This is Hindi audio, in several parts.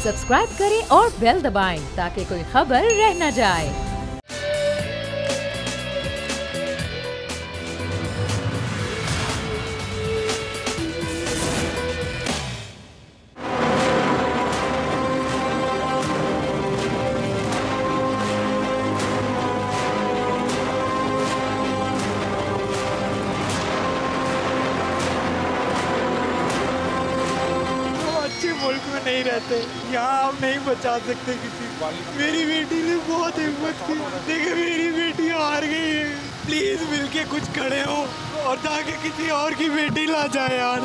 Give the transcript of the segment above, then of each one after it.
सब्सक्राइब करें और बेल दबाएं ताकि कोई खबर रह न जाए। मुल्क में नहीं रहते, यहाँ हम नहीं बचा सकते किसी। मेरी बेटी ने बहुत हिम्मत की, देखिए मेरी बेटी हार गई है। प्लीज मिलके कुछ खड़े हो और ताकि किसी और की बेटी ना जाए यार।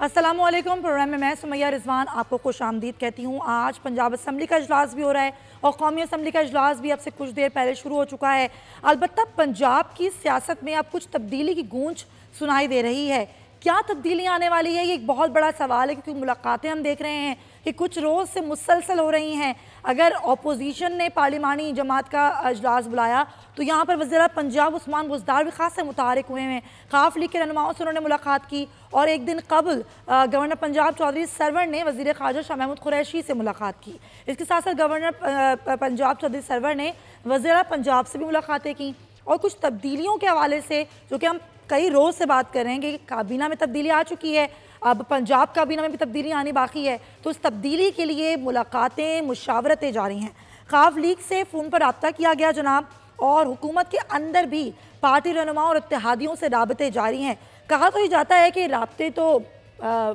अस्सलाम वालेकुम। प्रोग्राम में मैं सुमैया रिजवान आपको खुश आमदीद कहती हूँ। आज पंजाब असम्बली का इजलास भी हो रहा है और कौमी असम्बली का इजलास भी अब से कुछ देर पहले शुरू हो चुका है। अलबत्ता पंजाब की सियासत में अब कुछ तब्दीली की गूंज सुनाई दे रही है। क्या तब्दीलियाँ आने वाली है, ये एक बहुत बड़ा सवाल है, क्योंकि मुलाकातें हम देख रहे हैं कि कुछ रोज़ से मुसलसल हो रही हैं। अगर अपोजिशन ने पार्लिमानी जमात का इजलास बुलाया तो यहाँ पर वज़ीर पंजाब उस्मान बुज़दार भी खास मुतहरिक हुए हैं। खाफ लीग के रहनुमाओं से उन्होंने मुलाकात की और एक दिन कबल गवर्नर पंजाब चौधरी सरवर ने वज़ीर ख़ारजा शाह महमूद कुरैशी से मुलाकात की। इसके साथ साथ गवर्नर पंजाब चौधरी सरवर ने वज़ीर पंजाब से भी मुलाकातें की और कुछ तब्दीलियों के हवाले से, जो कि हम कई रोज़ से बात कर रहे हैं कि काबीना में तब्दीली आ चुकी है, अब पंजाब काबीना में भी तब्दीली आनी बाकी है, तो उस तब्दीली के लिए मुलाकातें मुशावरतें जारी हैं। खाफ लीग से फ़ोन पर रब्ता किया गया जनाब, और हुकूमत के अंदर भी पार्टी रहनुमाओं और इत्तेहादियों से राबते जारी हैं। कहा तो ये जाता है कि राबते तो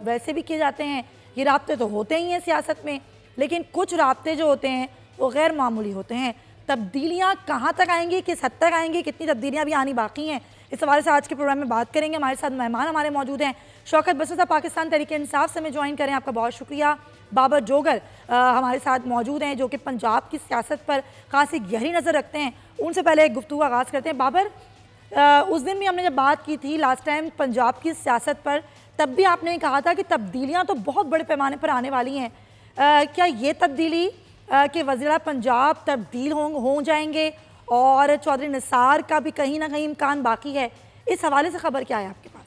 वैसे भी किए जाते हैं, ये राबते तो होते ही हैं सियासत में, लेकिन कुछ राबते जो होते हैं वो गैर मामूली होते हैं। तब्दीलियाँ कहाँ तक आएंगी, किस हद तक आएंगी, कितनी तब्दीलियाँ भी आनी बाकी हैं, इस हवाले से आज के प्रोग्राम में बात करेंगे। हमारे साथ मेहमान हमारे मौजूद हैं। शौकत बसर साहब पाकिस्तान तहरीक-ए-इंसाफ से हमें ज्वाइन करें, आपका बहुत शुक्रिया। बाबर जोगर हमारे साथ मौजूद हैं, जो कि पंजाब की सियासत पर खासी गहरी नज़र रखते हैं। उनसे पहले एक गुफ्तगू का आगाज़ करते हैं। बाबर, उस दिन भी हमने जब बात की थी लास्ट टाइम पंजाब की सियासत पर, तब भी आपने कहा था कि तब्दीलियाँ तो बहुत बड़े पैमाने पर आने वाली हैं। क्या ये तब्दीली कि वज़ीर पंजाब तब्दील हो जाएंगे और चौधरी निसार का भी कहीं ना कहीं इम्कान बाकी है, इस हवाले से खबर क्या है आपके पास?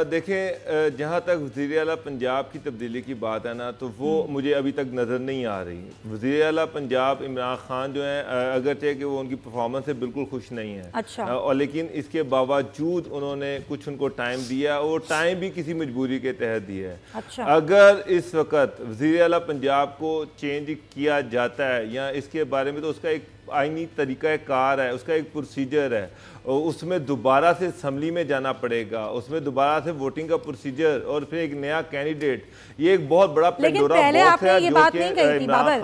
देखें, जहाँ तक वज़ीर आला पंजाब की तब्दीली की बात है ना, तो वो मुझे अभी तक नज़र नहीं आ रही। वज़ीर आला पंजाब इमरान खान जो हैं, अगरचे कि वो उनकी परफॉर्मेंस से बिल्कुल खुश नहीं है, अच्छा। और लेकिन इसके बावजूद उन्होंने कुछ उनको टाइम दिया, और टाइम भी किसी मजबूरी के तहत दिया है। अच्छा। अगर इस वक्त वज़ीर आला पंजाब को चेंज किया जाता है, या इसके बारे में तो उसका एक आईनी तरीक़ा कार है, उसका एक प्रोसीजर है, और उसमें दोबारा से असम्बली में जाना पड़ेगा, उसमें दोबारा से वोटिंग का प्रोसीजर, और फिर एक नया कैंडिडेट, ये एक बहुत बड़ा पेंडोरा बॉक्स है। आपने ये बात नहीं कही थी बाबर,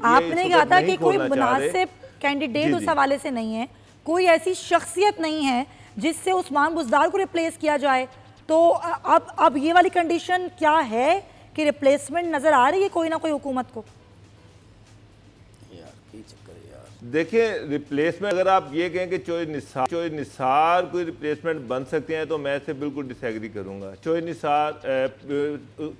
आपने कहा था कि कोई मुनासिब कैंडिडेट उस हवाले से नहीं है, कोई ऐसी शख्सियत नहीं है जिससे उस्मान बुज़दार को रिप्लेस किया जाए। तो अब ये वाली कंडीशन क्या है कि रिप्लेसमेंट नज़र आ रही है कोई ना कोई हुकूमत को? देखिए, रिप्लेसमेंट अगर आप ये कहें कि चौधरी निसार कोई रिप्लेसमेंट बन सकते हैं, तो मैं इससे बिल्कुल डिसएग्री करूंगा। चौधरी निसार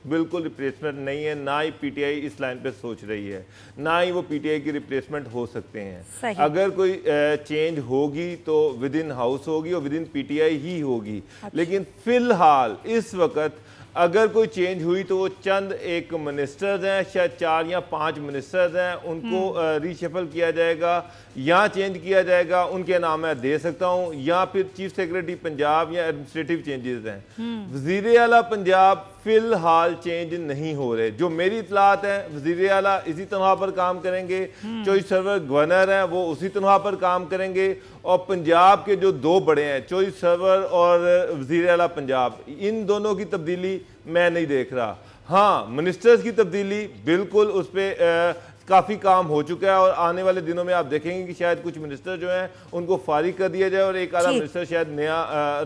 बिल्कुल रिप्लेसमेंट नहीं है, ना ही पीटीआई इस लाइन पे सोच रही है, ना ही वो पीटीआई की रिप्लेसमेंट हो सकते हैं। अगर कोई चेंज होगी तो विद इन हाउस होगी और विद इन पीटीआई ही होगी। अच्छा। लेकिन फिलहाल इस वक्त अगर कोई चेंज हुई तो वो चंद एक मिनिस्टर्स हैं, शायद 4 या 5 मिनिस्टर्स हैं, उनको रीशफल किया जाएगा या चेंज किया जाएगा, उनके नाम मैं दे सकता हूं, या फिर चीफ सेक्रेटरी पंजाब या एडमिनिस्ट्रेटिव चेंजेस हैं। वज़ीर आला पंजाब फिलहाल चेंज नहीं हो रहे। जो मेरी इतलात है, वज़ीर आला इसी तरह पर काम करेंगे, चौधरी सरवर गवर्नर हैं वो उसी तरह पर काम करेंगे, और पंजाब के जो 2 बड़े हैं, चौधरी सरवर और वज़ीर आला पंजाब, इन दोनों की तब्दीली मैं नहीं देख रहा। हाँ, मिनिस्टर्स की तब्दीली बिल्कुल उस पर काफ़ी काम हो चुका है, और आने वाले दिनों में आप देखेंगे कि शायद कुछ मिनिस्टर जो हैं उनको फारिग कर दिया जाए और एक आधा मिनिस्टर शायद नया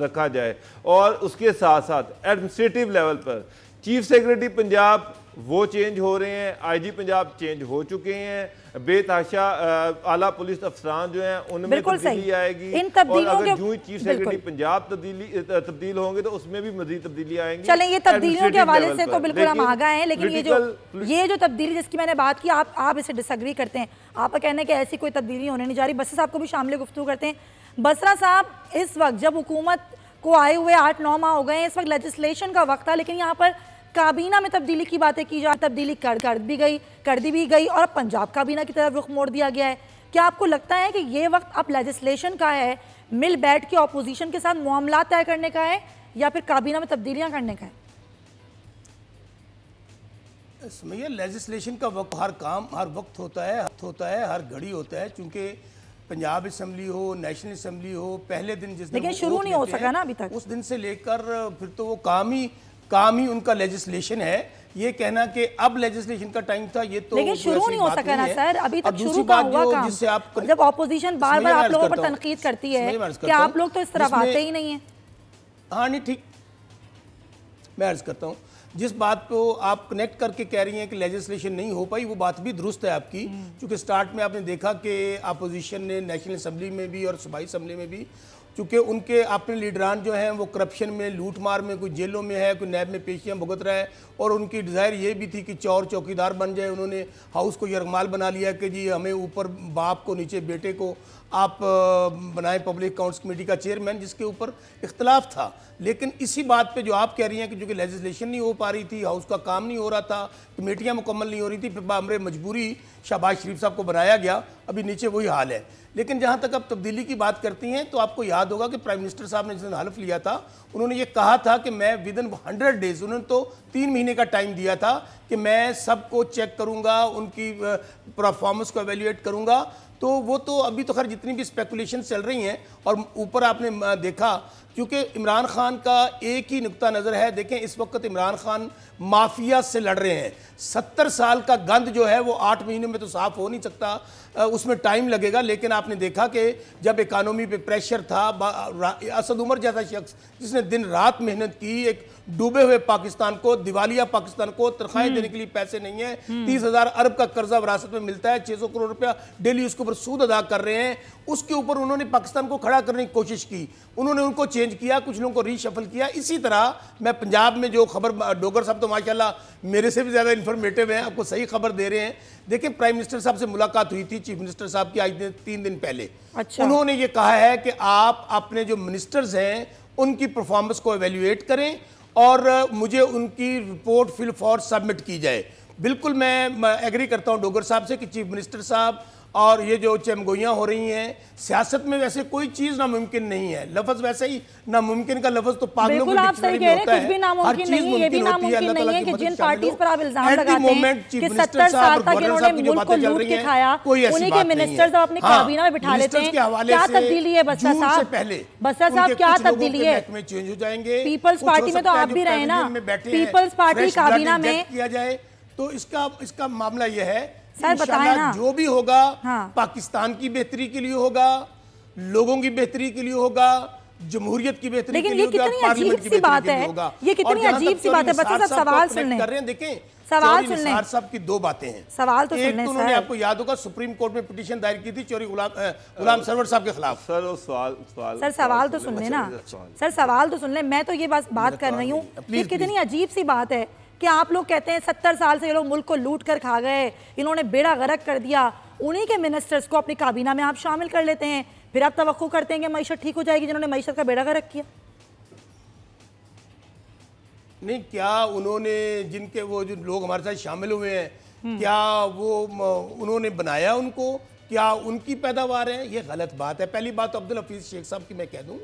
रखा जाए। और उसके साथ साथ एडमिनिस्ट्रेटिव लेवल पर चीफ सेक्रेटरी पंजाब वो चेंज हो रहे हैं, आईजी पंजाब चेंज हो चुके हैं, बेतहाशा आला पुलिस अफसरान जो हैं उनमें तब्दीली आएगी, और अगर जो चीफ सेक्रेटरी पंजाब तब्दील होंगे तो उसमें भी मजीद तब्दीली आएंगी। चलें, ये तब्दीलियों के हवाले से तो बिल्कुल हम आ गए हैं, लेकिन ये जो तब्दीली जिसकी मैंने बात की, आप इसे डिसएग्री करते हैं? आपका कहना है कि ऐसी कोई तब्दीली होने नहीं जा रही। बसरा साहब को भी शामिल गुफ्तगू करते हैं। बसरा साहब, इस वक्त जब हुकूमत को आए हुए 8-9 माह हो गए हैं, इस वक्त लेजिस्लेशन का वक्त था, लेकिन यहाँ पर काबीना में तब्दीली की बातें की जा, तब्दीली कर दी भी गई और अब पंजाब काबीना की तरफ रुख मोड़ दिया गया है। क्या आपको लगता है कि ये वक्त अब लेजिस्लेशन का है, मिल बैठ के ऑपोजिशन के साथ मामला तय करने का है, या फिर काबीना में तब्दीलियां करने का है? सुमैया, लेजिस्लेशन का वक्त हर वक्त होता है, हर घड़ी होता है, चूंकि पंजाब असम्बली हो, नेशनल असम्बली हो, पहले दिन जिस दिन लेकिन शुरू नहीं हो सका ना अभी तक, उस दिन से लेकर फिर तो वो काम ही उनका लेजिस्लेशन है। ये कहना कि अब लेजिस्लेशन का टाइम था, ये तो लेकिन शुरू नहीं हो सका ना सर, अभी तक शुरू का हुआ काम। जिससे आप जब ऑपोजिशन बार बार आप लोगों पर तनकीद करती है कि आप लोग तो इस तरफ आते ही नहीं है। हाँ नहीं ठीक, मैं अर्ज करता हूँ, जिस बात को आप कनेक्ट करके कह रही हैं कि लेजिस्लेशन नहीं हो पाई, वो बात भी दुरुस्त है आपकी, क्योंकि स्टार्ट में आपने देखा कि अपोजिशन ने नेशनल असम्बली में भी और सूबाई असम्बली में भी, चूँकि उनके अपने लीडरान जो हैं वो करप्शन में, लूट मार में, कोई जेलों में है, कोई नैब में पेशियाँ भुगत रहा है, और उनकी डिज़ायर ये भी थी कि चौकीदार बन जाए। उन्होंने हाउस को यरगमाल बना लिया कि जी हमें ऊपर बाप को, नीचे बेटे को आप बनाएं पब्लिक अकाउंट्स कमेटी का चेयरमैन, जिसके ऊपर इख्तलाफ था। लेकिन इसी बात पे जो आप कह रही हैं कि जो कि लेजिस्लेशन नहीं हो पा रही थी, हाउस का काम नहीं हो रहा था, कमेटियाँ मुकम्मल नहीं हो रही थी, फिर बामरे मजबूरी शहबाज शरीफ साहब को बनाया गया, अभी नीचे वही हाल है। लेकिन जहाँ तक आप तब्दीली की बात करती हैं, तो आपको याद होगा कि प्राइम मिनिस्टर साहब ने जिस दिन हल्फ लिया था, उन्होंने ये कहा था कि मैं विदिन 100 डेज, उन्होंने तो 3 महीने का टाइम दिया था कि मैं सबको चेक करूँगा, उनकी परफॉर्मेंस को एवेल्यूएट करूँगा। तो वो तो अभी तो खैर जितनी भी स्पेकुलेशन चल रही हैं, और ऊपर आपने देखा, क्योंकि इमरान खान का एक ही नुक्ता नज़र है। देखें, इस वक्त इमरान खान माफिया से लड़ रहे हैं। 70 साल का गंद जो है वो 8 महीने में तो साफ हो नहीं सकता, उसमें टाइम लगेगा। लेकिन आपने देखा कि जब इकानमी पे प्रेशर था, असद उमर जैसा शख्स जिसने दिन रात मेहनत की, एक डूबे हुए पाकिस्तान को, दिवालिया पाकिस्तान को तनख्वाहें देने के लिए पैसे नहीं है, 30,000 अरब का कर्जा विरासत में मिलता है, 600 करोड़ रुपया डेली उसके ऊपर सूद अदा कर रहे हैं, उसके ऊपर उन्होंने पाकिस्तान को खड़ा करने की कोशिश की, उन्होंने उनको चेंज किया, कुछ लोगों को रीशफल किया। इसी तरह मैं पंजाब में जो खबर, डोगर साहब तो माशाल्लाह मेरे से भी ज़्यादा इन्फॉर्मेटिव हैं, आपको सही खबर दे रहे हैं। देखिए, प्राइम मिनिस्टर साहब से मुलाकात हुई थी, चीफ मिनिस्टर साहब की, आज 3 दिन पहले। अच्छा। उन्होंने ये कहा है कि आप अपने जो मिनिस्टर्स हैं उनकी परफॉर्मेंस को एवेल्यूएट करें और मुझे उनकी रिपोर्ट फिल फॉर सबमिट की जाए। बिल्कुल मैं एग्री करता हूं डोगर साहब से कि चीफ मिनिस्टर साहब और ये जो चमगोइयाँ हो रही हैं, सियासत में वैसे कोई चीज़ नामुमकिन नहीं है। लफ्ज़ वैसे ही नामुमकिन का लफ्ज़ तो पागलों के डिक्शनरी में होता है। कुछ भी नामुमकिन नहीं है, ये भी नामुमकिन नहीं है कि जिन पार्टीज पर आप इल्जाम लगाते हैं कि 70 साल तक इन्होंने मुल्क को लूट के खाया, उन्हीं के मिनिस्टर्स अपने काबीना में बिठा लेते हैं। क्या तब्दीली है बस्सा साहब? बस्सा साहब, क्या तब्दीली है? चेंज हो जाएंगे। पीपल्स पार्टी में तो आप भी रहे ना, पीपल्स पार्टी काबीना में किया जाए तो इसका मामला यह है, सर बताएं ना, जो भी होगा हाँ। पाकिस्तान की बेहतरी के लिए होगा, लोगों की बेहतरी के लिए होगा, जमहूरियत की बेहतरी के लिए होगा, पार्लियामेंट की बेहतरी के लिए होगा। ये कितनी अजीब सी बात है। बच्चे साहब सवाल सुन लें, देखें सवाल सुन लें। साहब की 2 बातें हैं, सवाल तो सुन लें। उन्होंने आपको याद होगा सुप्रीम कोर्ट में पिटीशन दायर की थी चौधरी गुलाम सरवर साहब के खिलाफ। सर सवाल तो सुन लें ना, सर सवाल तो सुन लें। मैं तो ये बात कर रही हूँ, ये कितनी अजीब सी बात है कि आप लोग कहते हैं 70 साल से ये लोग मुल्क को लूट कर खा गए, इन्होंने बेड़ा गर्क कर दिया, उन्हीं के मिनिस्टर्स को अपनी काबीना में आप शामिल कर लेते हैं, फिर आप तवक्को करते हैं कि मईशत ठीक हो जाएगी जिन्होंने मईशत का बेड़ा गर्क किया। नहीं, क्या उन्होंने, जिनके वो जो लोग हमारे साथ शामिल हुए हैं, क्या वो उन्होंने बनाया उनको? क्या उनकी पैदावार है? ये गलत बात है। पहली बात तो अब्दुल हफीज शेख साहब की मैं कह दूं,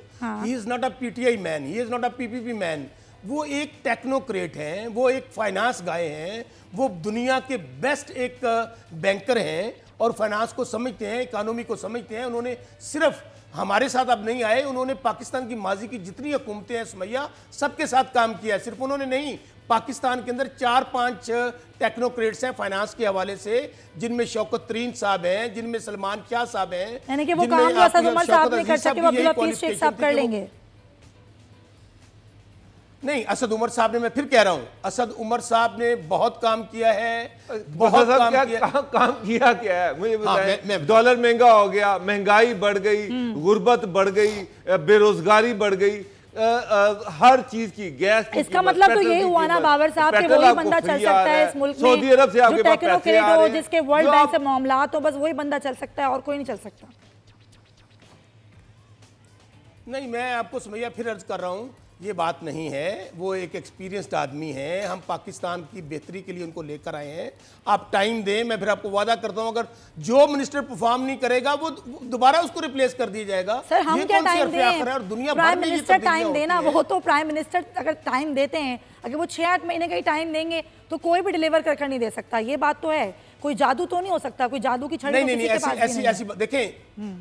he is not a PTI man, he is not a PPP man. वो एक टेक्नोक्रेट हैं, वो एक फाइनेंस गाय हैं, वो दुनिया के बेस्ट एक बैंकर हैं और फाइनेंस को समझते हैं, इकोनॉमी को समझते हैं। उन्होंने सिर्फ हमारे साथ अब नहीं आए, उन्होंने पाकिस्तान की माजी की जितनी हुकूमतें हैं सुमैया, सबके साथ काम किया है। सिर्फ उन्होंने नहीं, पाकिस्तान के अंदर 4-5 टेक्नोक्रेट्स हैं फाइनेंस के हवाले से, जिनमें शौकत तरीन साहब हैं, जिनमें सलमान शाह साहब हैं, यानी कि वो काम जो असद उमर साहब ने कर सके वो अब्दुल हफीज शेख साहब कर लेंगे। नहीं, असद उमर साहब ने, मैं फिर कह रहा हूं, असद उमर साहब ने बहुत काम किया है, बहुत काम किया क्या है मुझे बताएं। डॉलर महंगा हो गया, महंगाई बढ़ गई, गुर्बत बढ़ गई, बेरोजगारी बढ़ गई, हर चीज की, गैस की, इसका मतलब तो यही हुआ ना बाबर साहब कि वही बंदा चल सकता है इस मुल्क में, सऊदी अरब से आपके पास पैसे आ रहे हैं, जिसके वर्ल्ड बैंक से मामलात हो, बस वही बंदा चल सकता है और कोई नहीं चल सकता। नहीं, मैं आपको समैया फिर अर्ज कर रहा हूँ, ये बात नहीं है। वो एक एक्सपीरियंस्ड आदमी है, हम पाकिस्तान की बेहतरी के लिए उनको लेकर आए हैं। आप टाइम दें, मैं फिर आपको वादा करता हूं, अगर जो मिनिस्टर परफॉर्म नहीं करेगा वो दोबारा उसको रिप्लेस कर दिया जाएगा। सर हम क्या टाइम दें? और दुनिया प्राइम मिनिस्टर टाइम देना, वो तो प्राइम मिनिस्टर अगर टाइम देते हैं, अगर वो 6-8 महीने का ही टाइम देंगे तो कोई भी डिलीवर कर नहीं दे सकता। ये बात तो है, कोई जादू तो नहीं हो सकता, कोई जादू की छड़ी नहीं, ऐसी देखें,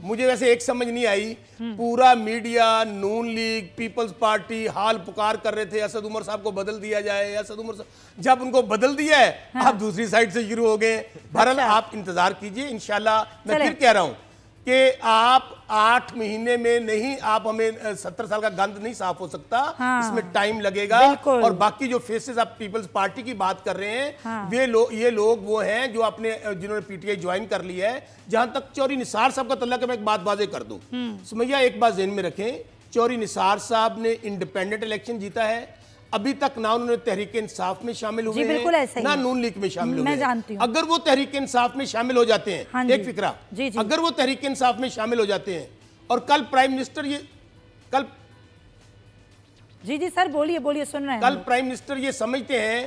मुझे वैसे एक समझ नहीं आई, पूरा मीडिया नून लीग पीपल्स पार्टी हाल पुकार कर रहे थे असद उमर साहब को बदल दिया जाए, असद उमर साहब, जब उनको बदल दिया है आप दूसरी साइड से शुरू हो गए। बहरहाल आप इंतजार कीजिए, इंशाल्लाह। मैं फिर कह रहा हूं कि आप 8 महीने में नहीं, आप हमें 70 साल का गंद नहीं साफ हो सकता। इसमें टाइम लगेगा। और बाकी जो फेसेस आप पीपल्स पार्टी की बात कर रहे हैं, ये लोग वो हैं जो अपने जिन्होंने पीटीआई ज्वाइन कर लिया है। जहां तक चौधरी निसार साहब का तल्लुक है, मैं एक बात वाजे कर दूं, सुमैया एक बात ज़हन में रखें, चौधरी निसार साहब ने इंडिपेंडेंट इलेक्शन जीता है, अभी तक ना उन्होंने तहरीक इंसाफ में शामिल हुए हैं, ना नून लीग में शामिल हुए हैं। अगर वो तहरीक इंसाफ में शामिल हो जाते हैं, एक फिक्रा, अगर वो तहरीक इंसाफ में शामिल हो जाते हैं और कल प्राइम मिनिस्टर जी सर बोलिए सुन रहे हैं। कल प्राइम मिनिस्टर ये समझते हैं,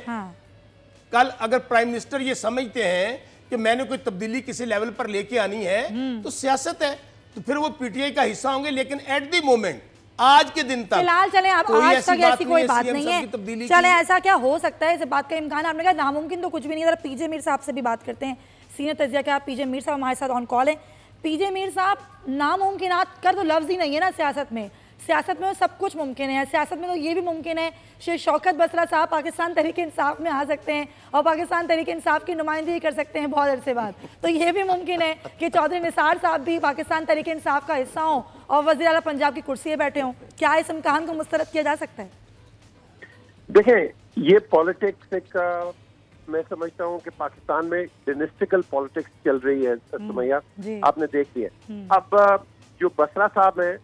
कल अगर प्राइम मिनिस्टर ये समझते हैं कि मैंने कोई तब्दीली किसी लेवल पर लेके आनी है, तो सियासत है, तो फिर वो पीटीआई का हिस्सा होंगे। लेकिन एट द मोमेंट, आज के दिन तक फिलहाल चले, आप आज तक ऐसी कोई बात नहीं है। चले, ऐसा क्या हो सकता है, इस बात का इम्कान? आपने कहा नामुमकिन तो कुछ भी नहीं है। पीजे मीर साहब से भी बात करते हैं, सीनियर तजिया क्या पीजे मीर साहब हमारे साथ ऑन कॉल है। पीजे मीर साहब, नामुमकिनात कर तो लफ्ज ही नहीं है ना सियासत में। सियासत में सब कुछ मुमकिन है। सियासत में तो ये भी मुमकिन है शेख शौकत बसरा साहब पाकिस्तान तहरीक इंसाफ में आ सकते हैं और पाकिस्तान तहरीक इंसाफ की नुमाइंदगी कर सकते हैं बहुत अरसे बाद। तो ये भी मुमकिन है कि चौधरी निसार साहब भी पाकिस्तान तहरीक इंसाफ का हिस्सा हों और वज़ीर आला पंजाब की कुर्सी पे बैठे हों। क्या इस इम्कान को मुस्तरद किया जा सकता है? देखें, ये पॉलिटिक्स एक मैं समझता हूँ कि पाकिस्तान में डिनेस्टिकल पॉलिटिक्स चल रही है सुमैया, आपने देख लिया। अब जो बसरा साहब हैं,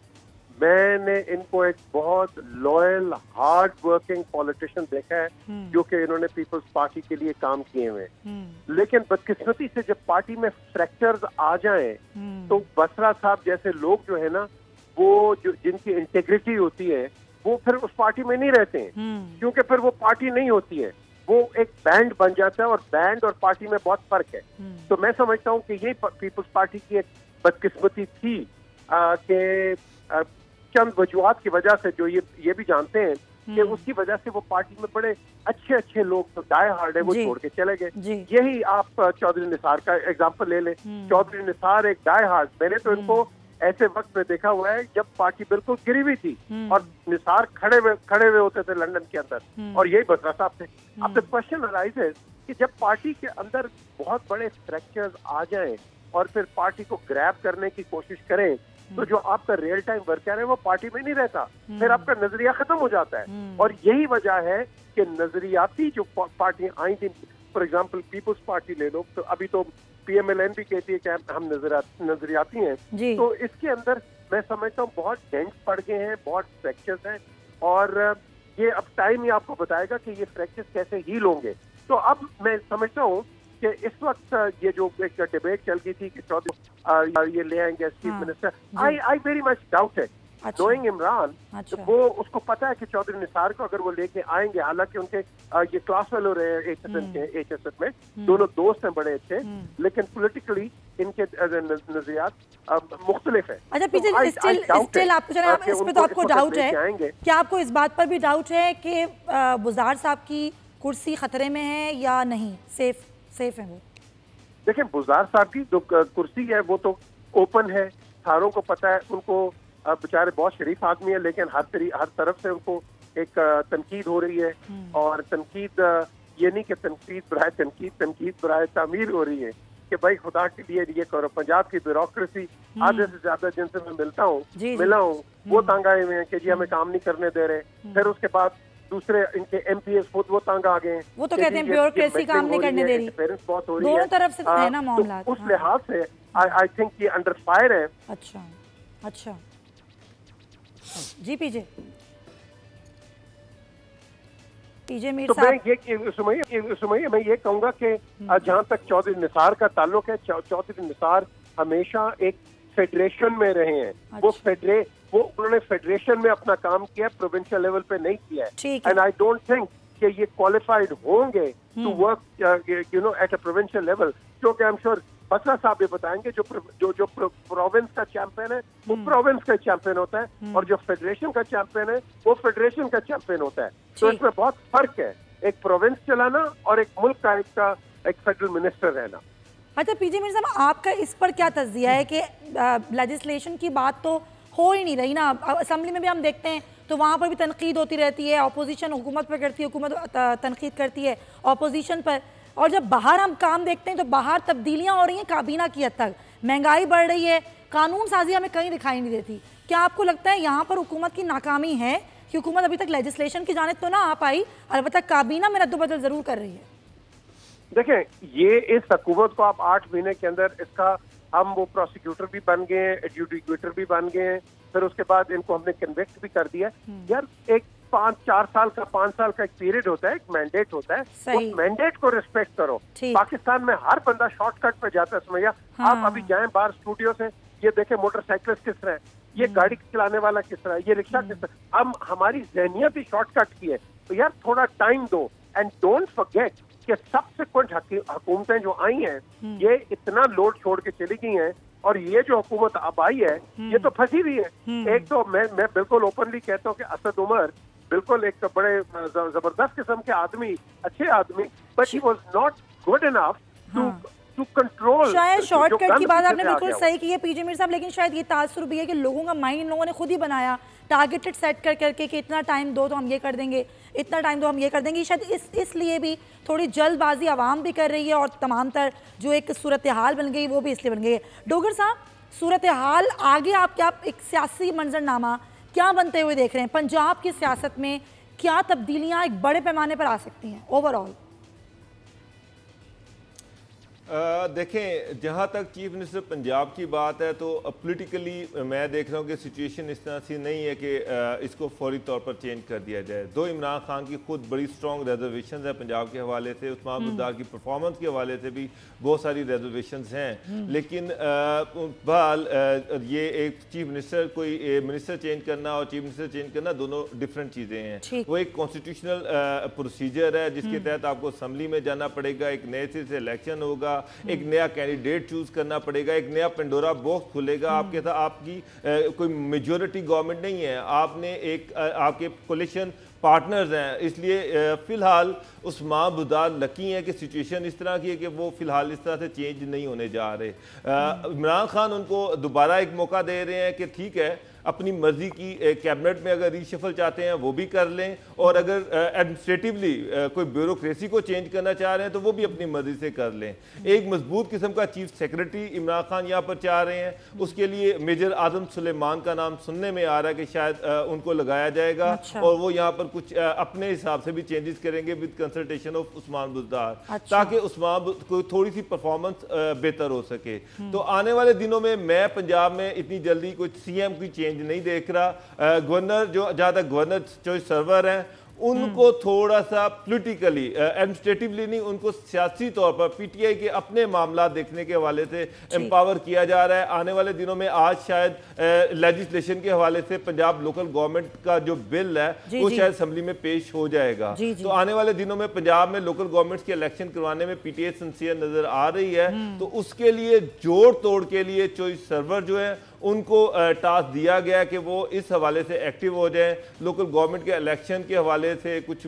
मैंने इनको एक बहुत लॉयल हार्ड वर्किंग पॉलिटिशियन देखा है, जो कि इन्होंने पीपल्स पार्टी के लिए काम किए हुए हैं। लेकिन बदकिस्मती से जब पार्टी में फ्रैक्चर्स आ जाएं, तो बसरा साहब जैसे लोग जो है ना, वो जो जिनकी इंटेग्रिटी होती है, वो फिर उस पार्टी में नहीं रहते हैं, क्योंकि फिर वो पार्टी नहीं होती है, वो एक बैंड बन जाता है। और बैंड और पार्टी में बहुत फर्क है। तो मैं समझता हूँ कि ये पीपल्स पार्टी की एक बदकिस्मती थी कि चंद वजूहात की वजह से, जो ये भी जानते हैं कि उसकी वजह से वो पार्टी में बड़े अच्छे लोग तो डाई हार्ड है, वो छोड़ के चले गए। यही आप चौधरी निसार का एग्जांपल ले लें। चौधरी निसार एक डाई हार्ड, मैंने तो इनको ऐसे वक्त में देखा हुआ है जब पार्टी बिल्कुल गिरी हुई थी और निसार खड़े हुए होते थे लंदन के अंदर, और यही बसरा साहब थे। अब द क्वेश्चन अराइजेस कि जब पार्टी के अंदर बहुत बड़े फ्रैक्चर्स आ जाएं और फिर पार्टी को ग्रैब करने की कोशिश करें, तो जो आपका रियल टाइम वर्कर है वो पार्टी में नहीं रहता, फिर आपका नजरिया खत्म हो जाता है। और यही वजह है कि नजरियाती जो पार्टियां आई थी, फॉर एग्जांपल पीपल्स पार्टी ले लो, तो अभी तो पीएमएलएन भी कहती है कि हम नजरियाती हैं, तो इसके अंदर मैं समझता हूँ बहुत डेंट्स पड़ गए हैं, बहुत फ्रैक्चर्स हैं, और ये अब टाइम ही आपको बताएगा कि ये फ्रैक्चर्स कैसे हील होंगे। तो अब मैं समझता हूँ कि इस वक्त ये जो एक डिबेट चल गई थी कि चौधरी ये ले आएंगे chief minister, I very much doubt है। नोइंग इमरान, वो उसको पता है कि चौधरी निसार को अगर वो लेके आएंगे, हालांकि उनके ये क्लास फेलो रहे हैं एचएसएस में, दोनों दोस्त हैं बड़े अच्छे, लेकिन पॉलिटिकली इनके नजरियात मुख्तलिफ है। अच्छा पीछे स्टिल आपको इस पे तो आपको डाउट है, क्या आपको इस बात पर भी डाउट है कि बुज़ार साहब की कुर्सी खतरे में है या नहीं? सेफ है वो? देखिए, बुज़ार साहब की जो कुर्सी है वो तो ओपन है, सारों को पता है। उनको बेचारे बहुत शरीफ आदमी है, लेकिन हर तरफ से उनको एक तनकीद हो रही है, और तनकीद ये नहीं कि तनकीद बराए तामीर हो रही है कि भाई खुदा के लिए ये करो। पंजाब की ब्यूरोक्रेसी आधे से ज्यादा जिनसे मैं मिला हूँ वो तंग आए हुए हैं कि जी हमें काम नहीं करने दे रहे। फिर उसके बाद दूसरे इनके एमपीएस खुद वो तंग आ गए हैं, वो तो कहते हैं ब्यूरोक्रेसी काम नहीं करने दे रही, पेरेंट्स बहुत हो रही है, दोनों तरफ से है ना मामला। उस लिहाज से आई थिंक ये अंडर फायर है। अच्छा जी पीजे मीर साहब, सुमैया मैं ये कहूंगा कि जहां तक चौधरी निसार का ताल्लुक है, चौधरी निसार हमेशा एक फेडरेशन में रहे हैं। वो वो उन्होंने फेडरेशन में अपना काम किया, प्रोविंशियल लेवल पे नहीं किया है। एंड आई डोंट थिंक कि ये क्वालिफाइड होंगे to work you know at a provincial level, क्योंकि आई एम श्योर बसरा साहब ये बताएंगे जो प्रोविंस का चैंपियन है वो प्रोविंस का चैंपियन होता है, और जो फेडरेशन का चैंपियन है वो फेडरेशन का चैंपियन होता है। तो इसमें बहुत फर्क है, एक प्रोविंस चलाना और एक मुल्क का एक फेडरल मिनिस्टर रहना। अच्छा पीजे मीर साहब, आपका इस पर क्या तज्जिया है कि लेजिस्लेशन की बात तो हो ही नहीं रही ना, असेंबली में भी हम देखते हैं तो वहाँ पर भी तनकीद होती रहती है, अपोजिशन हुकूमत पर करती है, हुकूमत तनकीद करती है अपोजिशन पर, और जब बाहर हम काम देखते हैं तो बाहर तब्दीलियाँ हो रही हैं काबीना की हद तक, महंगाई बढ़ रही है, कानून साजी हमें कहीं दिखाई नहीं देती। क्या आपको लगता है यहाँ पर हुकूमत की नाकामी है कि हुकूमत अभी तक लेजिस्लेशन की जानिब तो ना आ पाई, अलबत्ता काबीना में रद्दोबदल ज़रूर कर रही है? देखें, ये इस हुकूमत को आप 8 महीने के अंदर इसका हम वो प्रोसिक्यूटर भी बन गए हैं, एडजुडिकेटर भी बन गए हैं, फिर उसके बाद इनको हमने कन्विक्ट भी कर दिया। यार एक 5-4 साल का 5 साल का एक पीरियड होता है, एक मैंडेट होता है, उस मैंडेट को रिस्पेक्ट करो। पाकिस्तान में हर बंदा शॉर्टकट पे जाता है समैया। आप अभी जाएं बाहर स्टूडियो से, ये देखें मोटरसाइकिलिस्ट किस तरह है, ये गाड़ी चलाने वाला किस तरह है, ये रिक्शा किस तरह। हम हमारी ज़हनियत ही शॉर्टकट की है, तो यार थोड़ा टाइम दो। एंड डोंट फॉरगेट कि सबसेक्वेंट हुकूमतें जो आई हैं ये इतना लोड छोड़ के चली गई हैं, और ये जो हुकूमत अब आई है ये तो फंसी हुई है। एक तो मैं बिल्कुल ओपनली कहता हूँ कि असद उमर बिल्कुल एक बड़े जबरदस्त किस्म के आदमी, अच्छे आदमी, but he was not good enough to control. शायद शॉर्टकट की बात आपने बिल्कुल सही की है पीजे मीर साहब, लेकिन शायद ये तासुर भी है कि लोगों का माइंड इन लोगों ने खुद ही बनाया, टारगेटेड सेट कर करके कि इतना टाइम दो तो हम ये कर देंगे, इतना टाइम दो हम ये कर देंगे। शायद इसलिए भी थोड़ी जल्दबाजी आवाम भी कर रही है, और तमाम तर जो एक सूरत हाल बन गई वो भी इसलिए बन गई है। डोगर साहब, सूरत हाल आगे आप क्या एक सियासी मंजरनामा क्या बनते हुए देख रहे हैं? पंजाब की सियासत में क्या तब्दीलियां एक बड़े पैमाने पर आ सकती हैं ओवरऑल? देखें, जहाँ तक चीफ मिनिस्टर पंजाब की बात है तो पॉलिटिकली मैं देख रहा हूँ कि सिचुएशन इस तरह से नहीं है कि इसको फौरी तौर पर चेंज कर दिया जाए। दो इमरान खान की खुद बड़ी स्ट्रॉन्ग रिजर्वेशन है पंजाब के हवाले से, उस्मान बुज़दार की परफॉर्मेंस के हवाले से भी बहुत सारी रिजर्वेशन हैं, लेकिन बहरहाल ये एक चीफ मिनिस्टर, कोई मिनिस्टर चेंज करना और चीफ मिनिस्टर चेंज करना दोनों डिफरेंट चीज़ें हैं। वो एक कॉन्स्टिट्यूशनल प्रोसीजर है जिसके तहत आपको असम्बली में जाना पड़ेगा, एक नए सिरे से इलेक्शन होगा, एक नया कैंडिडेट चूज करना पड़ेगा, एक नया पेंडोरा बॉक्स खुलेगा आपके साथ। आपकी कोई मेजॉरिटी गवर्नमेंट नहीं है, आपने एक आपके कोलिशन पार्टनर्स हैं, इसलिए फिलहाल उस्मान बुज़दार लकी हैं कि सिचुएशन इस तरह की है कि वो फिलहाल इस तरह से चेंज नहीं होने जा रहे। इमरान खान उनको दोबारा एक मौका दे रहे हैं कि ठीक है अपनी मर्जी की कैबिनेट में अगर रीशफल चाहते हैं वो भी कर लें, और अगर एडमिनिस्ट्रेटिवली कोई ब्यूरोक्रेसी को चेंज करना चाह रहे हैं तो वो भी अपनी मर्जी से कर लें। एक मजबूत किस्म का चीफ सेक्रेटरी इमरान खान यहाँ पर चाह रहे हैं, उसके लिए मेजर आजम सुलेमान का नाम सुनने में आ रहा है कि शायद उनको लगाया जाएगा। और वो यहाँ पर कुछ अपने हिसाब से भी चेंजेस करेंगे with consultation of Usman Buzdar, ताकि उस्मान को थोड़ी सी परफॉर्मेंस बेहतर हो सके। तो आने वाले दिनों में मैं पंजाब में इतनी जल्दी कुछ सीएम की चेंज नहीं देख रहा। गवर्नर जो ज्यादा गवर्नर चॉइस सर्वर हैं उनको थोड़ा सा पॉलिटिकली एडमिनिस्ट्रेटिवली नहीं, उनको सियासी तौर पर पीटीआई के अपने मामला देखने के हवाले से एम्पावर किया जा रहा है। आने वाले दिनों में आज शायद लेजिस्लेशन के हवाले से पंजाब लोकल गवर्नमेंट का जो बिल है वो शायद असेंबली में पेश हो जाएगा। तो आने वाले दिनों में पंजाब में लोकल गवर्नमेंट के इलेक्शन करवाने में पीटीआई सिंसियर नजर आ रही है, तो उसके लिए जोड़ तोड़ के लिए चॉइस सर्वर जो है उनको टास्क दिया गया कि वो इस हवाले से एक्टिव हो जाएं, लोकल गवर्नमेंट के इलेक्शन के हवाले से कुछ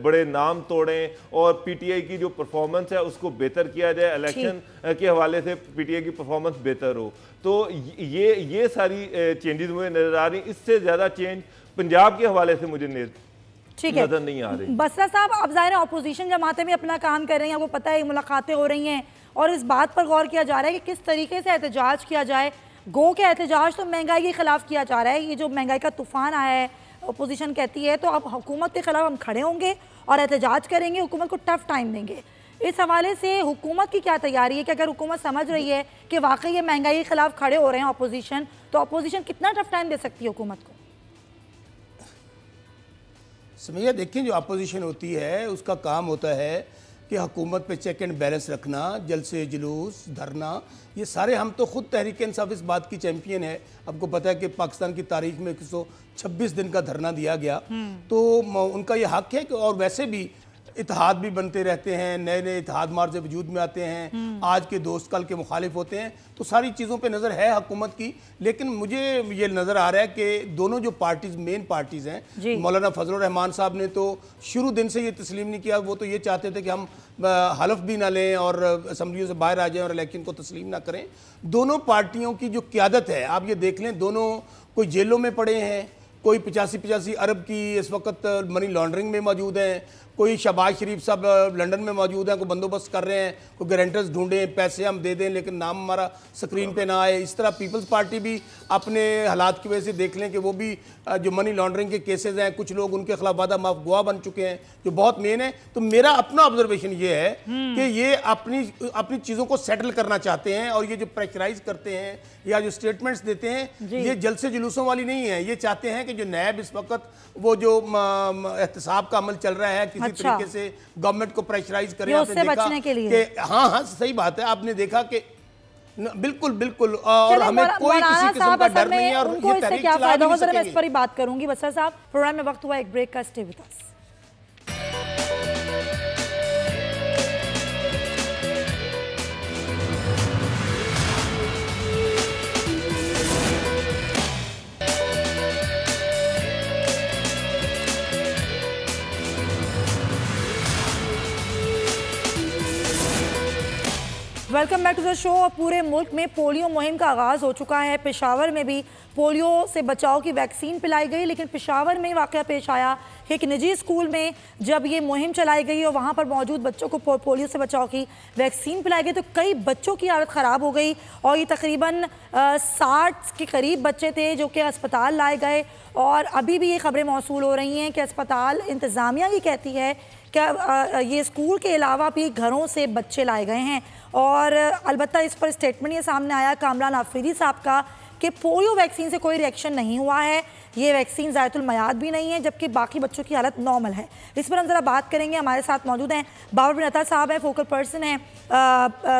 बड़े नाम तोड़ें और पीटीआई की जो परफॉर्मेंस है उसको बेहतर किया जाए, इलेक्शन के हवाले से पीटीआई की परफॉर्मेंस बेहतर हो। तो ये सारी चेंजेस मुझे नजर आ रही। इससे ज़्यादा चेंज पंजाब के हवाले से मुझे नजर नहीं आ रही। बसरा साहब, अब ज़ाहिर है अपोजिशन जमातें भी अपना काम कर रही हैं, वो पता है मुलाकातें हो रही हैं और इस बात पर गौर किया जा रहा है कि किस तरीके से एहतजाज किया जाए। गो के एहतजाज तो महंगाई के खिलाफ किया जा रहा है, ये जो महंगाई का तूफान आया है अपोजिशन कहती है, तो अब हुकूमत के खिलाफ हम खड़े होंगे और एहतजाज करेंगे, हुकूमत को टफ टाइम देंगे। इस हवाले से हुकूमत की क्या तैयारी है कि अगर हुकूमत समझ रही है कि वाकई ये महंगाई के खिलाफ खड़े हो रहे हैं अपोजिशन, तो अपोजिशन कितना टफ टाइम दे सकती है हुकूमत को? समझिए, देखिए जो अपोजिशन होती है उसका काम होता है कि हुकूमत पे चेक एंड बैलेंस रखना, जलसे जुलूस, धरना, ये सारे, हम तो खुद तहरीक इंसाफ इस बात की चैंपियन है। आपको पता है कि पाकिस्तान की तारीख में 126 दिन का धरना दिया गया, तो उनका ये हक है कि, और वैसे भी इत्तेहाद भी बनते रहते हैं, नए नए इत्तेहाद मार्ज वजूद में आते हैं, आज के दोस्त कल के मुखालिफ होते हैं, तो सारी चीज़ों पे नज़र है हुकूमत की। लेकिन मुझे ये नज़र आ रहा है कि दोनों जो पार्टीज़, मेन पार्टीज़ हैं, मौलाना फजलुर रहमान साहब ने तो शुरू दिन से ये तस्लीम नहीं किया, वो तो ये चाहते थे कि हम हलफ भी ना लें और असम्बलियों से बाहर आ जाएं और इलेक्शन को तस्लीम ना करें। दोनों पार्टियों की जो क़यादत है, आप ये देख लें, दोनों कोई जेलों में पड़े हैं, कोई 85 अरब की इस वक्त मनी लॉन्ड्रिंग में मौजूद हैं, कोई शहबाज शरीफ साहब लंदन में मौजूद हैं, कोई बंदोबस्त कर रहे हैं, कोई गारंटर्स ढूंढें, पैसे हम दे दें लेकिन नाम हमारा स्क्रीन पे ना आए। इस तरह पीपल्स पार्टी भी अपने हालात की वजह से देख लें कि वो भी जो मनी लॉन्ड्रिंग के केसेस हैं, कुछ लोग उनके खिलाफ वादा माफ गवाह बन चुके हैं, जो बहुत मेन है। तो मेरा अपना ऑब्जर्वेशन ये है कि ये अपनी चीज़ों को सेटल करना चाहते हैं, और ये जो प्रेशराइज करते हैं या जो स्टेटमेंट्स देते हैं, ये जलसे जुलूसों वाली नहीं है। ये चाहते हैं कि जो नैब इस वक्त वो जो एहतसाब का अमल चल रहा है, किसी तरीके से गवर्नमेंट को प्रेशराइज करें, आपने देखा कि हाँ सही बात है, आपने देखा कि बिल्कुल बिल्कुल, और हमें कोई किसी किस्म का डर नहीं है, और ये तहरीक चला भी नहीं सकेंगे। मैं इस पर ही बात करूंगी। बसर साहब, प्रोग्राम में वक्त हुआ एक ब्रेक का, stay with us. Welcome back to the show. पूरे मुल्क में पोलियो मुहिम का आगाज़ हो चुका है। पेशावर में भी पोलियो से बचाव की वैक्सीन पिलाई गई, लेकिन पेशावर में वाक़या पेश आया कि एक निजी स्कूल में जब ये मुहिम चलाई गई और वहाँ पर मौजूद बच्चों को पोलियो से बचाव की वैक्सीन पिलाई गई, तो कई बच्चों की हालत ख़राब हो गई, और ये तकरीबन 60 के करीब बच्चे थे जो कि अस्पताल लाए गए। और अभी भी ये खबरें मौसूल हो रही हैं कि अस्पताल इंतज़ामिया ये कहती है कि ये स्कूल के अलावा भी घरों से बच्चे लाए गए हैं। और अलबत्ता इस पर स्टेटमेंट ये सामने आया कामरान आफरीदी साहब का कि पोलियो वैक्सीन से कोई रिएक्शन नहीं हुआ है, ये वैक्सीन ज़ायतुल मयाद भी नहीं है, जबकि बाकी बच्चों की हालत नॉर्मल है। इस पर हम ज़रा बात करेंगे। हमारे साथ मौजूद हैं बाबर बिन अता साहब हैं, फोकल पर्सन हैं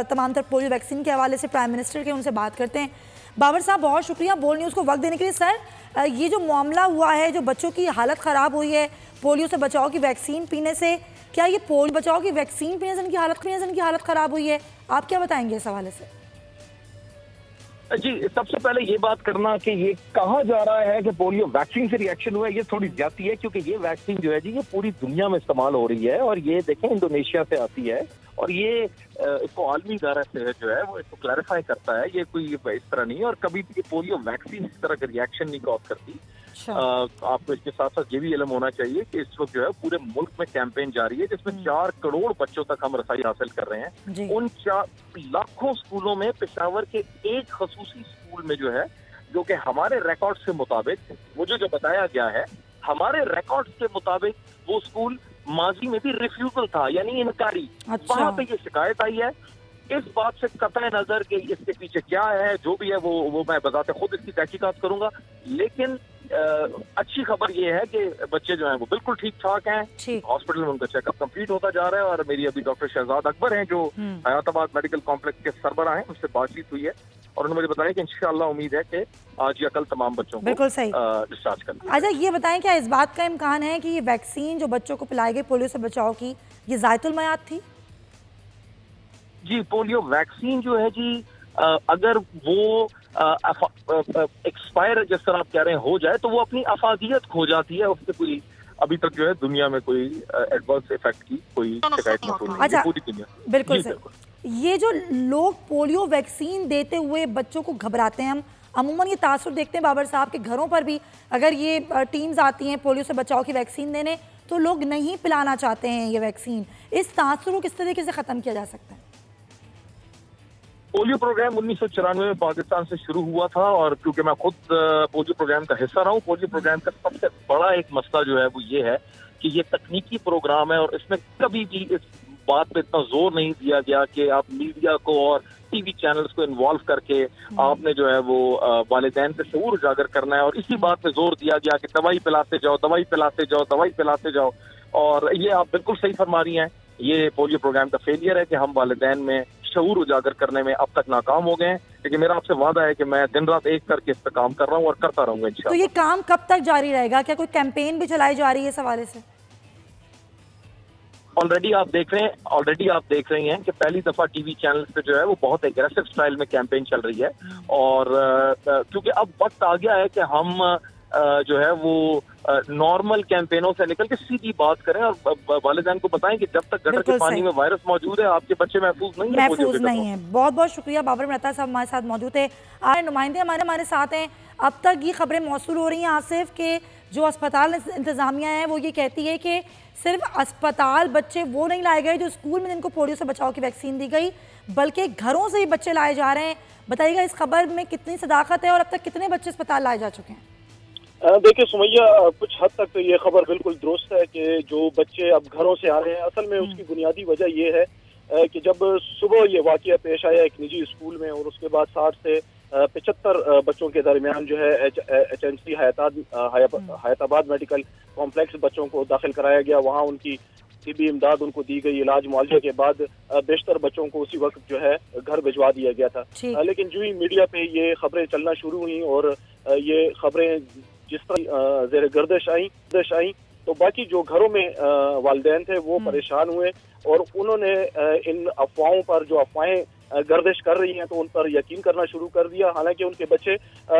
तमाम तर पोलियो वैक्सीन के हवाले से, प्राइम मिनिस्टर के, उनसे बात करते हैं। बाबर साहब, बहुत शुक्रिया बोल न्यूज़ को वक्त देने के लिए। सर, ये जो मामला हुआ है, जो बच्चों की हालत ख़राब हुई है पोलियो से बचाव की वैक्सीन पीने से, क्या ये पोलियो बचाव की वैक्सीन पीने से इनकी हालत ख़राब हुई है? आप क्या बताएंगे इस हवाले से? जी, सबसे पहले ये बात करना कि ये कहा जा रहा है कि पोलियो वैक्सीन से रिएक्शन हुआ है, ये थोड़ी ज्यादती है, क्योंकि ये वैक्सीन जो है जी, ये पूरी दुनिया में इस्तेमाल हो रही है, और ये देखें इंडोनेशिया से आती है, और ये इसको आलमी इदारा से जो है वो इसको क्लैरिफाई करता है, ये कोई इस तरह नहीं है, और कभी भी पोलियो वैक्सीन इस तरह का रिएक्शन नहीं कॉज करती। आपको इसके साथ साथ ये भी इल्म होना चाहिए कि इस वक्त जो है पूरे मुल्क में कैंपेन जारी है, जिसमें 4 करोड़ बच्चों तक हम रसाई हासिल कर रहे हैं। उन 4 लाखों स्कूलों में पेशावर के एक खसूसी स्कूल में जो है, जो कि हमारे रिकॉर्ड के मुताबिक, मुझे जो बताया गया है, हमारे रिकॉर्ड के मुताबिक वो स्कूल माजी में भी रिफ्यूजल था, यानी इनकारी। वहां पे ये शिकायत आई है। इस बात से कतई नजर कि इसके पीछे क्या है, जो भी है वो मैं बताते खुद इसकी तहकीकात करूंगा, लेकिन अच्छी खबर ये है कि बच्चे जो हैं वो बिल्कुल ठीक ठाक हैं, हॉस्पिटल में उनका चेकअप कंप्लीट होता जा रहा है। और मेरी अभी डॉक्टर शहजाद अकबर हैं जो हयाताबाद मेडिकल कॉम्प्लेक्स के सरबराह हैं, उनसे बातचीत हुई है, और उन्होंने मुझे बताया कि इंशाअल्लाह उम्मीद है कि आज या कल तमाम बच्चों को डिस्चार्ज करना। अच्छा, ये बताएं, क्या इस बात का इम्कान है कि ये वैक्सीन जो बच्चों को पिलाई गई पोलियो से बचाव की, ये ज़ायतुल मयाद थी? जी, पोलियो वैक्सीन जो है जी, अगर वो एक्सपायर जिस तरह आप कह रहे हैं हो जाए, तो वो अपनी अफादियत खो जाती है, उससे कोई अभी तक जो है दुनिया में कोई एडवर्स इफेक्ट की कोई शिकायत नहीं है पूरी दुनिया। बिल्कुल सर। ये जो लोग पोलियो वैक्सीन देते हुए बच्चों को घबराते हैं, हम अमूमन ये तासुर देखते हैं बाबर साहब के घरों पर भी, अगर ये टीम्स आती हैं पोलियो से बचाव की वैक्सीन देने, तो लोग नहीं पिलाना चाहते हैं ये वैक्सीन। इस तासुर को किस तरीके से ख़त्म किया जा सकता है? पोलियो प्रोग्राम 1994 में पाकिस्तान से शुरू हुआ था, और क्योंकि मैं खुद पोलियो प्रोग्राम का हिस्सा रहा हूँ, पोलियो प्रोग्राम का सबसे बड़ा एक मसला जो है वो ये है कि ये तकनीकी प्रोग्राम है, और इसमें कभी भी इस बात पे इतना जोर नहीं दिया गया कि आप मीडिया को और टीवी चैनल्स को इन्वॉल्व करके आपने जो है वो वालिदैन पे शऊर उजागर करना है, और इसी बात पे जोर दिया गया कि दवाई पिलाते जाओ, दवाई पिलाते जाओ, दवाई पिलाते जाओ। और ये आप बिल्कुल सही फरमा रही हैं ये पोलियो प्रोग्राम का फेलियर है कि हम वालिदैन में शऊर उजागर करने में अब तक नाकाम हो गए हैं। लेकिन मेरा आपसे वादा है कि मैं दिन रात एक करके इस पर काम कर रहा हूँ और करता रहूंगा इंशाल्लाह। तो ये काम कब तक जारी रहेगा? क्या कोई कैंपेन भी चलाई जा रही है इस हवाले से? ऑलरेडी आप देख रहे हैं कि पहली दफा टीवी चैनल पे जो है वो बहुत एग्रेसिव स्टाइल में कैंपेन चल रही है। और क्योंकि अब वक्त आ गया है कि हम जो है वो नॉर्मल कैंपेनों से निकल के सीधी बात करें और वालिदैन को बताएं कि जब तक गटर के पानी में वायरस मौजूद है आपके बच्चे महफूज नहीं है। बहुत बहुत शुक्रिया। बाबर मेहता साहब हमारे साथ मौजूद थे, नुमाइंदे हमारे साथ हैं। अब तक ये खबरें मौसूल हो रही हैं आसिफ के जो अस्पताल इंतजामिया है वो ये कहती है कि सिर्फ अस्पताल बच्चे वो नहीं लाए गए जो स्कूल में जिनको पोलियो से बचाव की वैक्सीन दी गई, बल्कि घरों से ही बच्चे लाए जा रहे हैं। बताइएगा इस खबर में कितनी सदाकत है और अब तक कितने बच्चे अस्पताल लाए जा चुके हैं? देखिए सुमैया, कुछ हद तक तो ये खबर बिल्कुल दुरुस्त है कि जो बच्चे अब घरों से आ रहे हैं, असल में उसकी बुनियादी वजह ये है कि जब सुबह ये वाकया पेश आया एक निजी स्कूल में और उसके बाद 60 से 75 बच्चों के दरमियान जो है HNC हयाताबाद मेडिकल कॉम्प्लेक्स बच्चों को दाखिल कराया गया। वहाँ उनकी तिबी इमदाद उनको दी गई। इलाज मुआवजे के बाद बेशतर बच्चों को उसी वक्त जो है घर भिजवा दिया गया था। लेकिन जो ही मीडिया पे ये खबरें चलना शुरू हुई और ये खबरें जिस तरह ज़ेर गर्दिश आई तो बाकी जो घरों में वालिदैन थे वो परेशान हुए और उन्होंने इन अफवाहों पर, जो अफवाहें गर्दिश कर रही हैं, तो उन पर यकीन करना शुरू कर दिया। हालांकि उनके बच्चे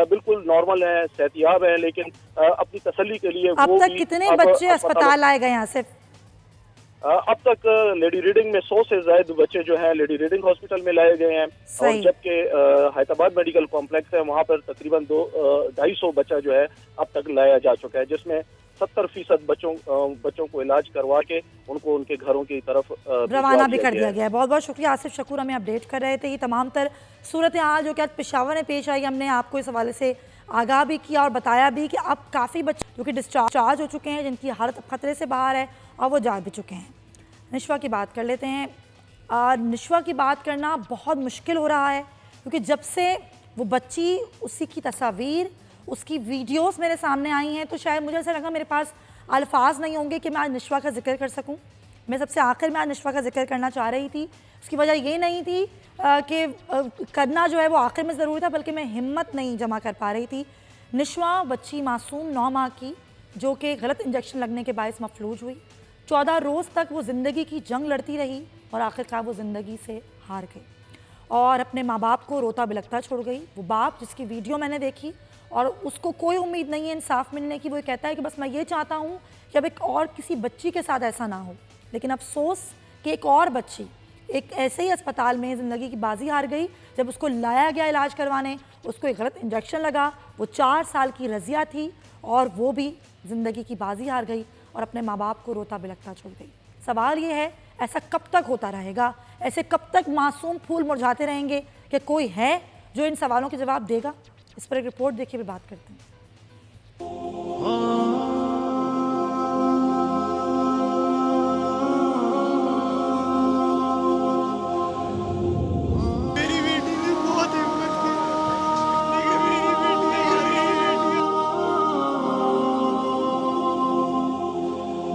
बिल्कुल नॉर्मल हैं, सेहतियाब हैं, लेकिन अपनी तसल्ली के लिए अब तक कितने बच्चे अस्पताल लाए गए हैं सिर्फ? अब तक लेडी रीडिंग में 100 से ज्यादा बच्चे जो हैं लेडी रीडिंग हॉस्पिटल में लाए गए हैं और जबकि हैदराबाद मेडिकल कॉम्प्लेक्स है वहाँ पर तकरीबन 250 बच्चा जो है अब तक लाया जा चुका है, जिसमें 70% बच्चों को इलाज करवा के उनको उनके घरों की तरफ रवाना भी कर दिया गया है। बहुत बहुत शुक्रिया आसिफ शकूर, हमें अपडेट कर रहे थे। ये तमाम तर सूरत हाल जो कि आज पेशावर में पेश आई, हमने आपको इस हवाले से आगाह भी किया और बताया भी कि अब काफ़ी बच्चे जो कि डिस्चार्ज हो चुके हैं, जिनकी हालत अब खतरे से बाहर है और वो जा भी चुके हैं। निशवा की बात कर लेते हैं। निशवा की बात करना बहुत मुश्किल हो रहा है क्योंकि जब से वो बच्ची, उसी की तस्वीर, उसकी वीडियोस मेरे सामने आई हैं तो शायद मुझे ऐसा लगा मेरे पास अल्फाज नहीं होंगे कि मैं आज निशवा का जिक्र कर सकूं। मैं सबसे आखिर में आज निशवा का जिक्र करना चाह रही थी। उसकी वजह ये नहीं थी कि करना जो है वो आखिर में ज़रूरी था, बल्कि मैं हिम्मत नहीं जमा कर पा रही थी। निशवा बच्ची मासूम 9 माह की जो कि गलत इंजेक्शन लगने के बायस मफलूज हुई। 14 रोज़ तक वो ज़िंदगी की जंग लड़ती रही और आखिरकार वो ज़िंदगी से हार गई और अपने माँ बाप को रोता बिलखता छोड़ गई। वो बाप जिसकी वीडियो मैंने देखी और उसको कोई उम्मीद नहीं है इंसाफ मिलने की, वो कहता है कि बस मैं ये चाहता हूँ कि अब एक और किसी बच्ची के साथ ऐसा ना हो। लेकिन अफसोस कि एक और बच्ची एक ऐसे ही अस्पताल में ज़िंदगी की बाजी हार गई। जब उसको लाया गया इलाज करवाने, उसको एक गलत इंजेक्शन लगा। वो 4 साल की रज़िया थी और वो भी ज़िंदगी की बाजी हार गई और अपने माँ बाप को रोता बिलखता छोड़ गई। सवाल ये है, ऐसा कब तक होता रहेगा? ऐसे कब तक मासूम फूल मुरझाते रहेंगे कि कोई है जो इन सवालों के जवाब देगा? इस पर एक रिपोर्ट देखिए, भी बात करते हैं। मेरी बेटी ने बहुत हिम्मत की, लेकिन मेरी बेटी हार गई।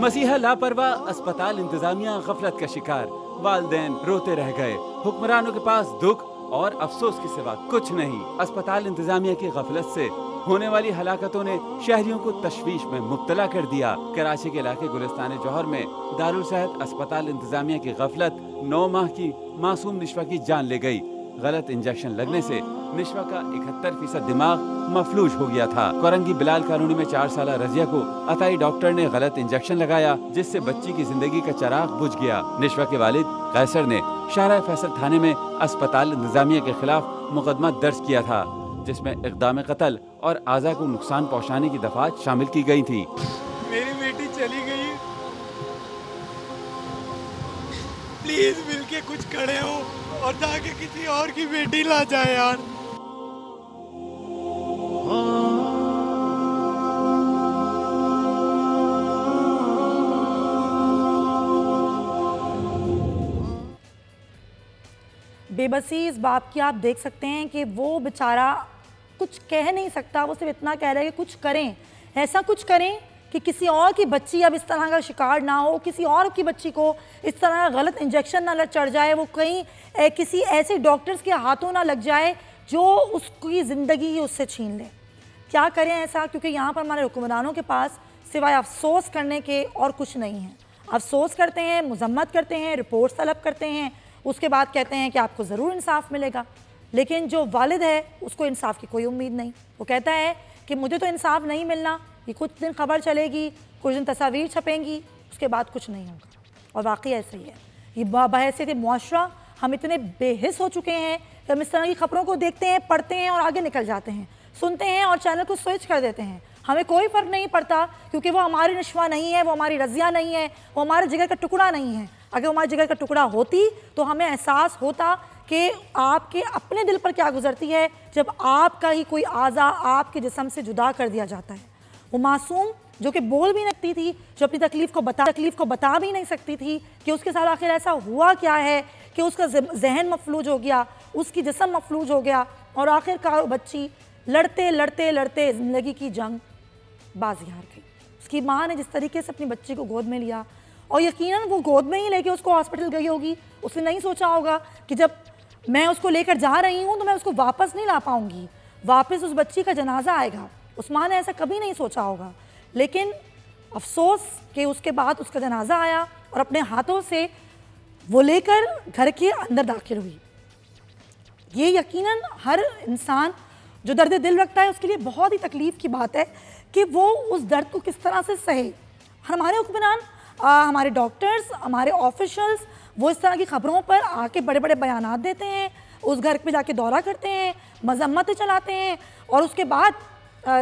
मसीहा लापरवाह, अस्पताल इंतजामिया गफलत का शिकार, वालिदैन रोते रह गए। हुक्मरानों के पास दुख और अफसोस के सिवा कुछ नहीं। अस्पताल इंतजामिया की गफलत से होने वाली हलाकतों ने शहरियों को तशवीश में मुब्तला कर दिया। कराची के इलाके गुलिस्तान जौहर में दारुल सेहत अस्पताल इंतजामिया की गफलत 9 माह की मासूम निशवा की जान ले गई। गलत इंजेक्शन लगने से निशवा का 71% दिमाग मफलूज हो गया था। कोरंगी बिलाल कॉलोनी में 4 साल रजिया को अताई डॉक्टर ने गलत इंजेक्शन लगाया, जिससे बच्ची की जिंदगी का चिराग बुझ गया। निशवा के वालिद कैसर ने शाहरा फैसल थाने में अस्पताल इंतजामिया के खिलाफ मुकदमा दर्ज किया था, जिसमें इक़दाम कत्ल और आज़ा को नुकसान पहुँचाने की दफात शामिल की गई थी। मेरी बेटी चली गई, प्लीज मिलके कुछ खड़े हो और जाके किसी और की बेटी ला जाए यार। बेबसी इस बाप की आप देख सकते हैं कि वो बेचारा कुछ कह नहीं सकता। वो सिर्फ इतना कह रहा है कि कुछ करें, ऐसा कुछ करें कि किसी और की बच्ची अब इस तरह का शिकार ना हो, किसी और की बच्ची को इस तरह का गलत इंजेक्शन ना चढ़ जाए, वो कहीं किसी ऐसे डॉक्टर्स के हाथों ना लग जाए जो उसकी ज़िंदगी ही उससे छीन ले। क्या करें ऐसा, क्योंकि यहाँ पर हमारे हुक्मरानों के पास सिवाय अफसोस करने के और कुछ नहीं है। अफसोस करते हैं, मजम्मत करते हैं, रिपोर्ट तलब करते हैं, उसके बाद कहते हैं कि आपको ज़रूर इंसाफ मिलेगा। लेकिन जो वालिद है उसको इंसाफ की कोई उम्मीद नहीं। वो कहता है कि मुझे तो इंसाफ नहीं मिलना, ये कुछ दिन खबर चलेगी, कुछ दिन तस्वीर छपेंगी, उसके बाद कुछ नहीं होगा। और वाकई ऐसे ही है। ये बहैसियत मुआशरा हम इतने बेहिस हो चुके हैं कि हम इस तरह की खबरों को देखते हैं, पढ़ते हैं और आगे निकल जाते हैं, सुनते हैं और चैनल को स्विच कर देते हैं। हमें कोई फ़र्क नहीं पड़ता, क्योंकि वो हमारी नशवा नहीं है, वो हमारी रज़िया नहीं है, वो हमारे जिगर का टुकड़ा नहीं है। अगर हमारे जिगर का टुकड़ा होती तो हमें एहसास होता कि आपके अपने दिल पर क्या गुजरती है जब आपका ही कोई आज़ा आपके जिस्म से जुदा कर दिया जाता है। वो मासूम जो कि बोल भी नहीं थी, जो अपनी तकलीफ़ को बता भी नहीं सकती थी कि उसके साथ आखिर ऐसा हुआ क्या है कि उसका जहन मफलूज हो गया, उसकी जिस्म मफलूज हो गया और आखिरकार बच्ची लड़ते लड़ते लड़ते ज़िंदगी की जंग बाजी हार गई। उसकी माँ ने जिस तरीके से अपनी बच्ची को गोद में लिया, और यकीनन वो गोद में ही लेके उसको हॉस्पिटल गई होगी, उसने नहीं सोचा होगा कि जब मैं उसको लेकर जा रही हूँ तो मैं उसको वापस नहीं ला पाऊँगी, वापस उस बच्ची का जनाजा आएगा। उस माँ ने ऐसा कभी नहीं सोचा होगा। लेकिन अफसोस कि उसके बाद उसका जनाजा आया और अपने हाथों से वो लेकर घर के अंदर दाखिल हुई। ये यकीनन हर इंसान जो दर्द दिल रखता है उसके लिए बहुत ही तकलीफ़ की बात है कि वो उस दर्द को किस तरह से सहे। हमारे हुक्मरान, हमारे डॉक्टर्स, हमारे ऑफिशल्स वो इस तरह की खबरों पर आके बड़े बड़े बयानात देते हैं, उस घर पे जाके दौरा करते हैं, मजम्मतें चलाते हैं, और उसके बाद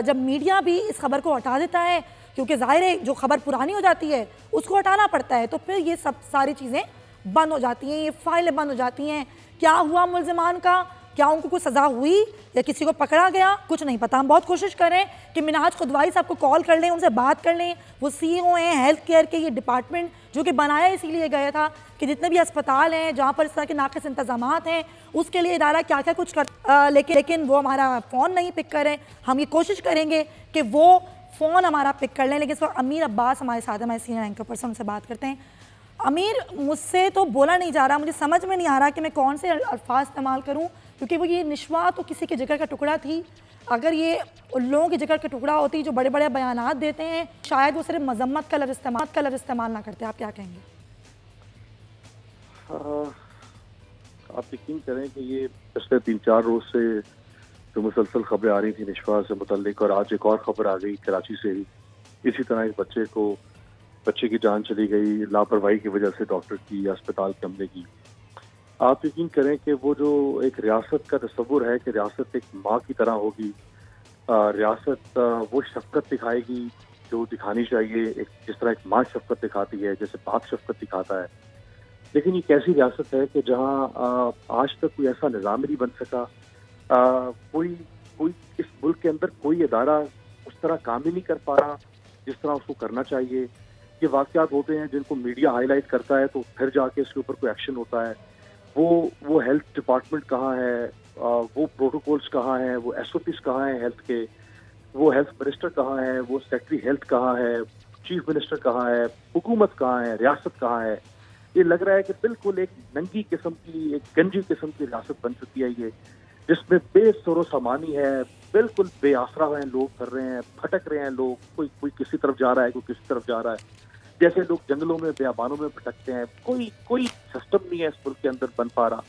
जब मीडिया भी इस खबर को हटा देता है, क्योंकि ज़ाहिर है जो खबर पुरानी हो जाती है उसको हटाना पड़ता है, तो फिर ये सब सारी चीज़ें बंद हो जाती हैं, ये फाइलें बंद हो जाती हैं। क्या हुआ मुल्ज़िमान का, क्या उनको कोई सज़ा हुई या किसी को पकड़ा गया, कुछ नहीं पता। हम बहुत कोशिश कर रहे हैं कि मिनाज खुदवाई साहब को कॉल कर लें, उनसे बात कर लें। वो CEO हैं हेल्थ केयर के, ये डिपार्टमेंट जो कि बनाया इसीलिए गया था कि जितने भी अस्पताल हैं जहाँ पर इस तरह के नाक़िस इंतज़ामात हैं उसके लिए इदारा क्या क्या कुछ कर, लेकिन वो हमारा फ़ोन नहीं पिक कर रहे हैं। हम ये कोशिश करेंगे कि वो फ़ोन हमारा पिक कर लें। लेकिन इस वक्त अमीर अब्बास हमारे साथ हैं, हमारे सीनियर एंकर पर्सन, उनसे बात करते हैं। अमीर, मुझसे तो बोला नहीं जा रहा, मुझे समझ में नहीं आ रहा कि मैं कौन से अल्फाज इस्तेमाल करूँ, क्योंकि वो ये निशवा तो किसी के जिगर का टुकड़ा थी। अगर ये उन लोगों के जिगर का टुकड़ा होती जो बड़े बड़े बयानात देते हैं, शायद वो सिर्फ मजम्मत का लफ्ज़ इस्तेमाल ना करते। आप क्या कहेंगे? आप यकीन करें कि ये पिछले 3-4 रोज़ से जो मुसलसल खबरें आ रही थी निशवा से मुतल्लिक, और आज एक और खबर आ गई कराची से ही, इसी तरह एक बच्चे की जान चली गई लापरवाही की वजह से, डॉक्टर की, अस्पताल के अमले की। आप यकीन करें कि वो जो एक रियासत का तस्वुर है कि रियासत एक माँ की तरह होगी, रियासत वो शफकत दिखाएगी जो दिखानी चाहिए, एक जिस तरह एक माँ शफकत दिखाती है, जैसे बाप शफकत दिखाता है। लेकिन ये कैसी रियासत है कि जहाँ आज तक कोई ऐसा निज़ाम नहीं बन सका, कोई इस मुल्क के अंदर कोई इदारा उस तरह काम ही नहीं कर पा रहा जिस तरह उसको करना चाहिए। ये वाक़यात होते हैं जिनको मीडिया हाईलाइट करता है तो फिर जाके इसके ऊपर कोई एक्शन होता है। वो हेल्थ डिपार्टमेंट कहाँ है, वो प्रोटोकॉल्स कहाँ हैं, वो SOPs कहाँ हैं हेल्थ के, वो हेल्थ मिनिस्टर कहाँ है, वो सेक्रेटरी हेल्थ कहाँ है, चीफ मिनिस्टर कहाँ है, हुकूमत कहाँ है, रियासत कहाँ है। ये लग रहा है कि बिल्कुल एक नंगी किस्म की, एक गंजी किस्म की रियासत बन चुकी है ये, जिसमें बेसरो सामानी है, बिल्कुल बेआसरा हैं लोग, कर रहे हैं, भटक रहे हैं लोग, कोई किसी तरफ जा रहा है, कोई किसी तरफ जा रहा है, जैसे लोग जंगलों में बेआबानों में भटकते हैं। कोई सिस्टम नहीं है इस मुल्क के अंदर बन पा रहा।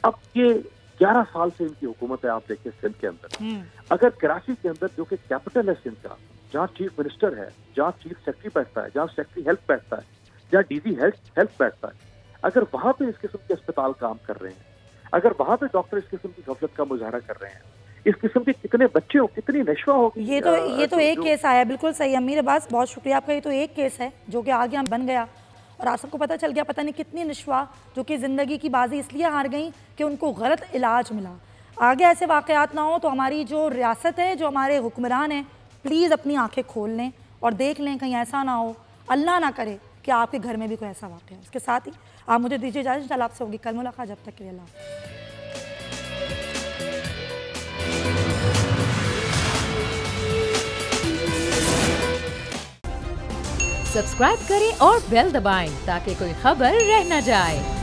अब ये 11 साल से इनकी हुकूमत है। आप देखिए सिंध के अंदर, अगर कराची के अंदर जो कि कैपिटल है सिंध का, जहाँ चीफ मिनिस्टर है, जहाँ चीफ सेक्रेटरी बैठता है, जहाँ सेक्रेटरी हेल्थ बैठता है, जहाँ DG हेल्थ बैठता है, अगर वहाँ पे इस किस्म के अस्पताल काम कर रहे हैं, अगर वहाँ पे डॉक्टर इस किस्म की गफलत का मुजाहरा कर रहे हैं, इस किस्म के कितने बच्चे हो, कितनी नशवा होगी। ये तो एक केस आया। बिल्कुल सही अमीर अब्बास, बहुत शुक्रिया आपका। ये तो एक केस है जो कि आगे हम बन गया और आप सबको पता चल गया, पता नहीं कितनी नशवा जो कि ज़िंदगी की बाजी इसलिए हार गई कि उनको गलत इलाज मिला। आगे ऐसे वाक़यात ना हो तो हमारी जो रियासत है, जो हमारे हुक्मरान हैं, प्लीज़ अपनी आँखें खोल लें और देख लें कहीं ऐसा ना हो, अल्लाह ना करे कि आपके घर में भी कोई ऐसा वाक़या है। इसके साथ ही आप मुझे दीजिए इजाज़त, इंशाअल्लाह आपसे होगी कल मुलाकात। जब तक के लिए अल्लाह। सब्सक्राइब करें और बेल दबाएं ताकि कोई खबर रह न जाए।